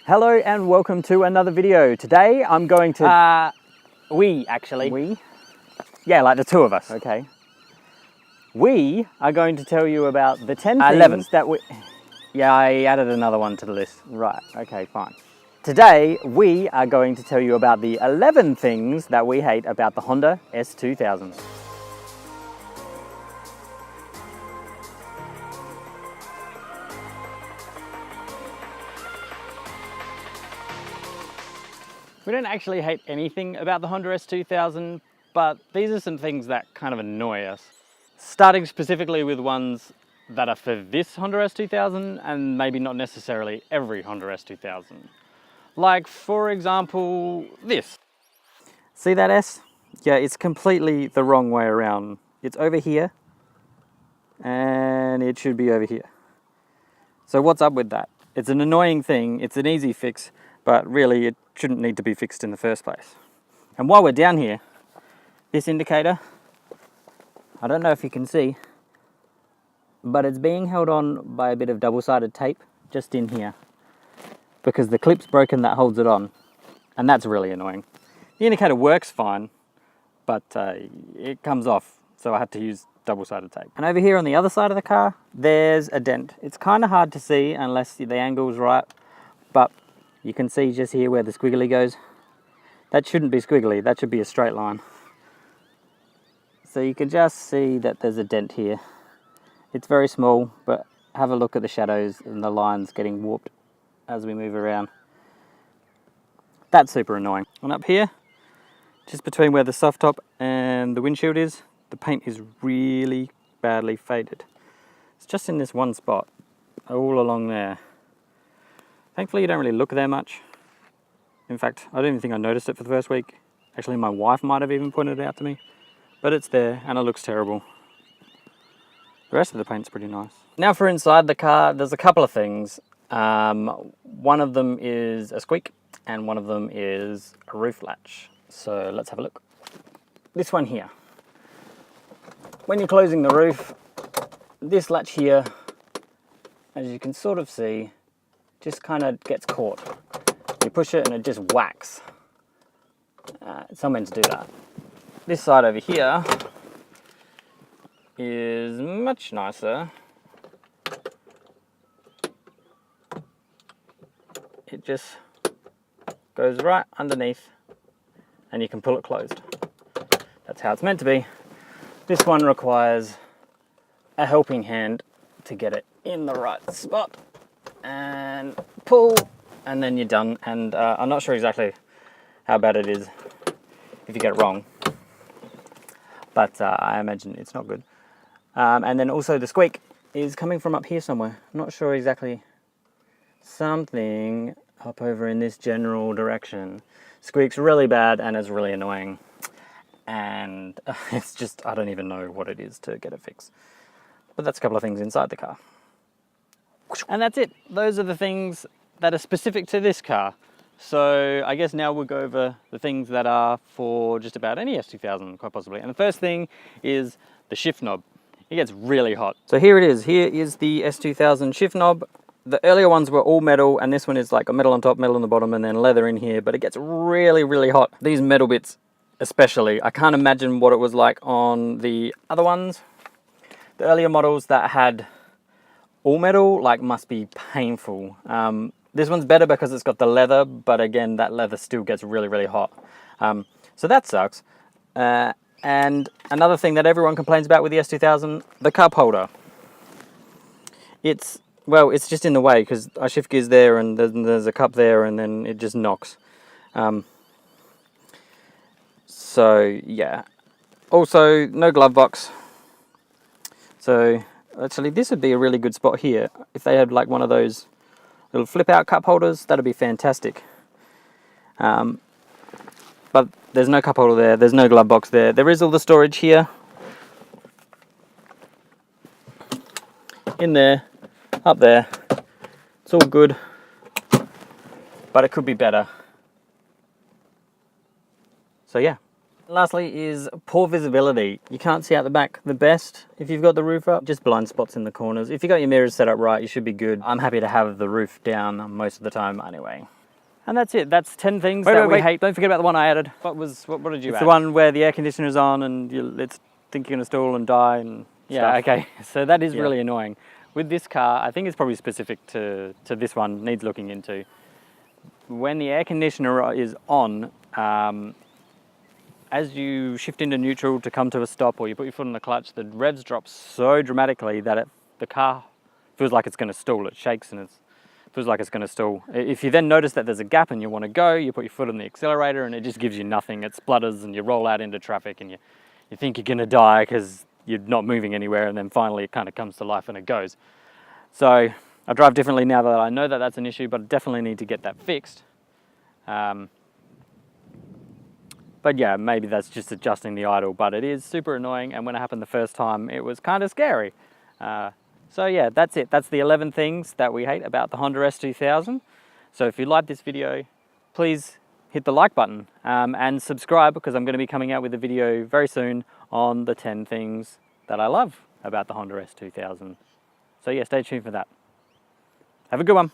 Hello and welcome to another video. Today I'm going to... We, actually. We? Yeah, like the two of us. Okay. We are going to tell you about the 10 11. things that we... Yeah, I added another one to the list. Right, okay, fine. Today we are going to tell you about the 11 things that we hate about the Honda S2000. We don't actually hate anything about the Honda S2000, but these are some things that kind of annoy us. Starting specifically with ones that are for this Honda S2000 and maybe not necessarily every Honda S2000. Like, for example, this. See that S? Yeah, it's completely the wrong way around. It's over here and it should be over here. So what's up with that? It's an annoying thing, it's an easy fix, but really it shouldn't need to be fixed in the first place. And while we're down here, this indicator, I don't know if you can see, but it's being held on by a bit of double-sided tape just in here because the clip's broken that holds it on, and that's really annoying. The indicator works fine, but it comes off, so I had to use double-sided tape. And over here on the other side of the car, there's a dent. It's kind of hard to see unless the angle's right, but you can see just here where the squiggly goes. That shouldn't be squiggly, that should be a straight line. So you can just see that there's a dent here. It's very small, but have a look at the shadows and the lines getting warped as we move around. That's super annoying. And up here, just between where the soft top and the windshield is, the paint is really badly faded. It's just in this one spot, all along there. Thankfully you don't really look there much. In fact, I don't even think I noticed it for the first week. Actually, my wife might have even pointed it out to me. But it's there and it looks terrible. The rest of the paint's pretty nice. Now for inside the car, there's a couple of things. One of them is a squeak and one of them is a roof latch. So let's have a look. This one here. When you're closing the roof, this latch here, as you can sort of see, just kind of gets caught. You push it and it just whacks. It's not meant to do that. This side over here is much nicer. It just goes right underneath and you can pull it closed. That's how it's meant to be. This one requires a helping hand to get it in the right spot and pull, and then you're done. And I'm not sure exactly how bad it is if you get it wrong, but I imagine it's not good. And then also the squeak is coming from up here somewhere. I'm not sure exactly. Something up over in this general direction. Squeaks really bad and is really annoying. And it's just, I don't even know what it is to get it fixed. But that's a couple of things inside the car. And that's it. Those are the things that are specific to this car. So I guess now we'll go over the things that are for just about any S2000, quite possibly. And the first thing is the shift knob. It gets really hot. So here it is. Here is the S2000 shift knob. The earlier ones were all metal, and this one is like a metal on top, metal on the bottom, and then leather in here. But it gets really, really hot. These metal bits especially. I can't imagine what it was like on the other ones. The earlier models that had all metal, like, must be painful. This one's better because it's got the leather, but again, that leather still gets really, really hot. So that sucks. And another thing that everyone complains about with the S2000, the cup holder. It's just in the way because I shift gears there and there's a cup there and then it just knocks. So yeah. Also, no glove box. So actually this would be a really good spot here. If they had like one of those little flip out cup holders, that'd be fantastic. But there's no cup holder there, there's no glove box there. There is all the storage here. In there, up there. It's all good, but it could be better. So yeah, Lastly is poor visibility. You can't see out the back the best if you've got the roof up, just blind spots in the corners. If you got your mirrors set up right, you should be good. I'm happy to have the roof down most of the time anyway. And that's it. That's 10 things that we hate. Don't forget about the one I added. What did you It's add? the one where the air conditioner's on and it's think you're gonna stall and die and Yeah, stuff. okay. So that is Yeah. really annoying. With this car, I think it's probably specific to this one, needs looking into. When the air conditioner is on, as you shift into neutral to come to a stop or you put your foot on the clutch, the revs drop so dramatically that the car feels like it's going to stall. It shakes and it feels like it's going to stall. If you then notice that there's a gap and you want to go, you put your foot on the accelerator and it just gives you nothing. It splutters and you roll out into traffic and you think you're going to die because you're not moving anywhere, and then finally it kind of comes to life and it goes. So I drive differently now that I know that that's an issue, but I definitely need to get that fixed. But yeah, maybe that's just adjusting the idle, but it is super annoying, and when it happened the first time, it was kind of scary. So yeah, that's it. That's the 11 things that we hate about the Honda S2000. So if you like this video, please hit the like button and subscribe, because I'm going to be coming out with a video very soon on the 10 things that I love about the Honda S2000. So yeah, stay tuned for that. Have a good one.